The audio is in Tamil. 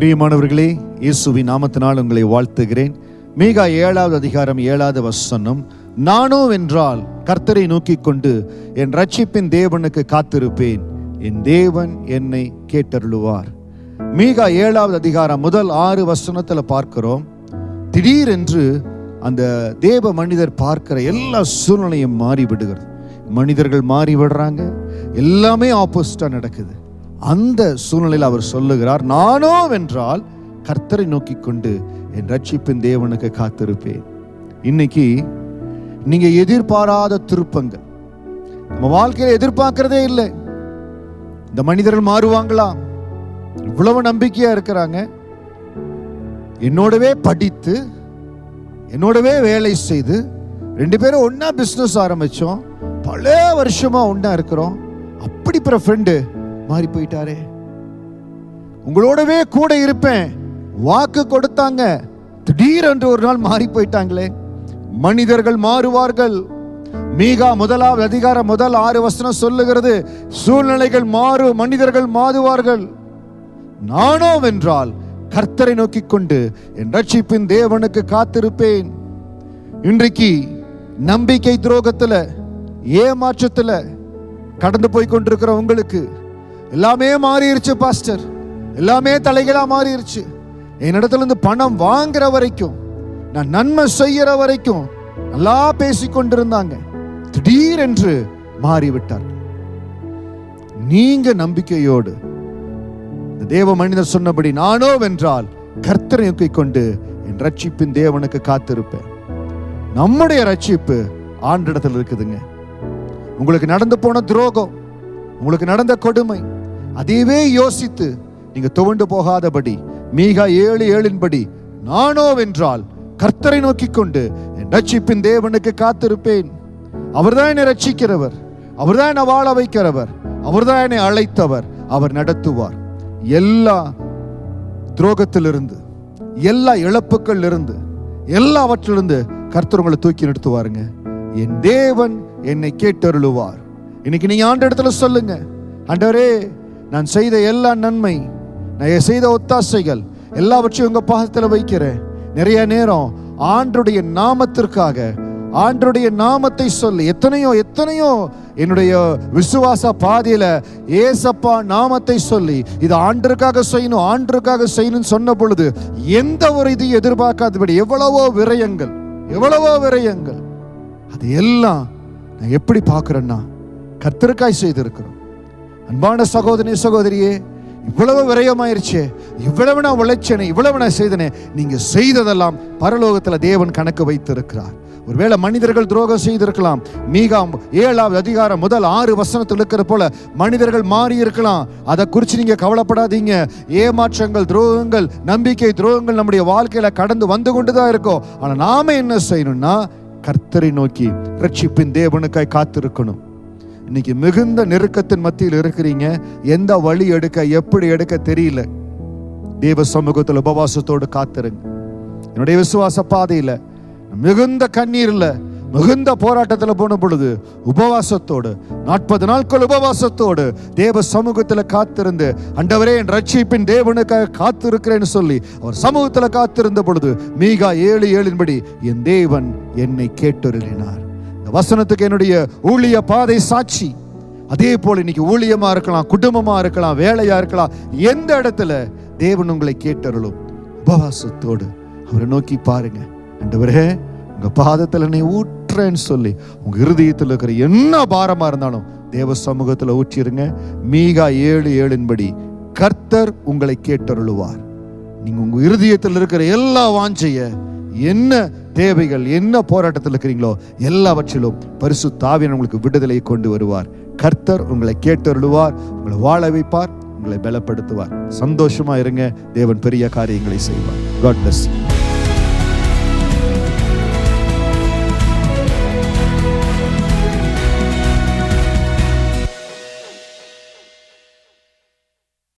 பிரியமானவர்களே, இயேசுவின் நாமத்தினால் உங்களை வாழ்த்துகிறேன். மீகா 7வது அதிகாரம் 7வது வசனம், நானோ வென்றால் கர்த்தரை நோக்கி கொண்டு என் ரட்சிப்பின் தேவனுக்கு காத்திருப்பேன், என் தேவன் என்னை கேட்டருளுவார். மீகா 7வது அதிகாரம் முதல் 6 வசனத்தில் பார்க்கிறோம். திடீரென்று அந்த தேவ மனிதர் பார்க்கிற எல்லா சூழ்நிலையும் மாறிவிடுகிறது. மனிதர்கள் மாறிவிடுறாங்க, எல்லாமே ஆப்போசிட்டா நடக்குது. அந்த சூழ்நிலையில் அவர் சொல்லுகிறார், நானோ வென்றால் கர்த்தரை நோக்கி கொண்டு என் ரட்சிப்பின் தேவனுக்கு காத்திருப்பேன். இன்னைக்கு நீங்க எதிர்பாராத திருப்பங்கள் நம்ம வாழ்க்கையில எதிர்பார்க்கிறதே இல்லை. இந்த மனிதர்கள் மாறுவாங்களா? இவ்வளவு நம்பிக்கையா இருக்கிறாங்க. என்னோடவே படித்து என்னோடவே வேலை செய்து 2 பேரும் ஒன்னா பிசினஸ் ஆரம்பிச்சோம், பல வருஷமா ஒன்னா இருக்கிறோம். அப்படிப்பட்ட ஃப்ரெண்டு மாறி போயிட்டாரே. உங்களோடவே கூட இருப்பேன் வாக்கு கொடுத்தாங்க, திடீரென்று ஒரு நாள் மாறி போயிட்டாங்களே. மனிதர்கள் மாறுவார்கள். மீகா 1வது அதிகாரம் முதல் 6 வசனம் சொல்லுகிறது, சூழ்நிலைகள் மாறும், மனிதர்கள் மாறுவார்கள். நானோ வென்றால் கர்த்தரை நோக்கி கொண்டு என் ரட்சிப்பின் தேவனுக்கு காத்திருப்பேன். இன்றைக்கு நம்பிக்கை துரோகத்துல ஏமாற்றத்துல கடந்து போய் கொண்டிருக்கிற உங்களுக்கு எல்லாமே மாறிடுச்சு பாஸ்டர், எல்லாமே தலைகளா மாறிடுச்சு. என்னிடத்துல இருந்து பணம் வாங்குற வரைக்கும், நான் நன்மை செய்யற வரைக்கும் நல்லா பேசி கொண்டிருந்தாங்க, திடீரென்று மாறிவிட்டார். நீங்க நம்பிக்கையோடு இந்த தேவ மனிதர் சொன்னபடி நானோ வென்றால் கர்த்தரை நோக்கி கொண்டு என் ரட்சிப்பின் தேவனுக்கு காத்திருப்பேன். நம்முடைய ரட்சிப்பு ஆண்டிடத்தில் இருக்குதுங்க. உங்களுக்கு நடந்து போன துரோகம், உங்களுக்கு நடந்த கொடுமை, அதையவே யோசித்து நீங்க துவண்டு போகாதபடி மீகா 7:7 படி நானோ வென்றால் கர்த்தரை நோக்கி கொண்டு என் ரட்சிப்பின் தேவனுக்கு காத்திருப்பேன். அவர்தான் என்னை ரட்சிக்கிறவர், அவர்தான் என்னை வாழ வைக்கிறவர், அவர்தான் என்னை அழைத்தவர், அவர் நடத்துவார். எல்லா துரோகத்திலிருந்து, எல்லா இழப்புகள் இருந்து, எல்லாவற்றிலிருந்து கர்த்தர் உங்களை தூக்கி நிறுத்துவாருங்க. என் தேவன் என்னை கேட்டருளுவார். இன்னைக்கு நீங்க ஆண்ட இடத்துல சொல்லுங்க, ஆண்டவரே, நான் செய்த எல்லா நன்மை, நான் செய்த ஒத்தாசைகள் எல்லாவற்றையும் உங்க பாதத்தில் வைக்கிறேன். நிறைய நேரம் ஆண்டருடைய நாமத்திற்காக, ஆண்டருடைய நாமத்தை சொல்லி எத்தனையோ என்னுடைய விசுவாச பாதையில ஏசப்பா நாமத்தை சொல்லி இது ஆண்டருக்காக செய்யணும், ஆண்டருக்காக செய்யணும்னு சொன்ன பொழுது எந்த ஒரு இதையும் எதிர்பார்க்காதபடி எவ்வளவோ விரயங்கள் அது எல்லாம் நான் எப்படி பார்க்கிறேன்னா கர்த்தருக்காய் செய்திருக்கிறோம். அன்பான சகோதரி சகோதரியே, இவ்வளவு விரயமாயிருச்சே, இவ்வளவு நான் உழைச்சேனே, இவ்வளவு நான் செய்தனே, நீங்க செய்ததெல்லாம் பரலோகத்துல தேவன் கணக்கு வைத்திருக்கிறார். ஒருவேளை மனிதர்கள் துரோகம் செய்திருக்கலாம். மீகா 7வது அதிகாரம் முதல் 6 வசனத்தில் இருக்கிற போல மனிதர்கள் மாறி இருக்கலாம். அதை குறித்து நீங்க கவலைப்படாதீங்க. ஏமாற்றங்கள், துரோகங்கள், நம்பிக்கை துரோகங்கள் நம்முடைய வாழ்க்கையில கடந்து வந்து கொண்டுதான் இருக்கும். ஆனா நாம என்ன செய்யணும்னா கர்த்தரை நோக்கி ரட்சிப்பின் தேவனுக்காய் காத்திருக்கணும். இன்னைக்கு மிகுந்த நெருக்கத்தின் மத்தியில் இருக்கிறீங்க, எந்த வழி எடுக்க, எப்படி எடுக்க தெரியல. தேவ சமூகத்தில் உபவாசத்தோடு காத்திருங்க. என்னுடைய விசுவாச பாதையில மிகுந்த கண்ணீர்ல, மிகுந்த போராட்டத்தில் போன பொழுது உபவாசத்தோடு 40 நாட்கள் உபவாசத்தோடு தேவ சமூகத்தில் காத்திருந்து, ஆண்டவரே என் ரட்சிப்பின் தேவனுக்காக காத்திருக்கிறேன்னு சொல்லி அவர் சமூகத்தில் காத்திருந்த பொழுது மீகா 7:7 படி என் தேவன் என்னை கேட்டருளினார். இந்த வசனத்துக்கு என்னுடைய ஊழிய பாதை சாட்சி. அதே போல இன்னைக்கு ஊழியமா இருக்கலாம், குடும்பமா இருக்கலாம், வேலையா இருக்கலாம், எந்த இடத்துல தேவன் உங்களை கேட்டருளும். உபவாசத்தோடு அவரை நோக்கி பாருங்க, ஆண்டவரே உங்க பாதத்தில் என்னை ஊற்றேன்னு சொல்லி உங்க இருதயத்தில் இருக்கிற என்ன பாரமா இருந்தாலும் தேவ சமூகத்தில் ஊற்றிருங்க. மீகா 7:7 படி கர்த்தர் உங்களை கேட்டருளுவார். நீங்க உங்க இருதயத்தில் இருக்கிற எல்லா வாஞ்சைய, என்ன தேவைகள், என்ன போராட்டத்தில் இருக்கிறீங்களோ எல்லாவற்றிலும் பரிசுத்த ஆவியானவர் உங்களுக்கு விடுதலை கொண்டு வருவார். கர்த்தர் உங்களை கேட்டருளுவார், உங்களை வாழ வைப்பார், உங்களை பலப்படுத்துவார். சந்தோஷமா இருங்க. தேவன் பெரிய காரியங்களை செய்வார். God bless you.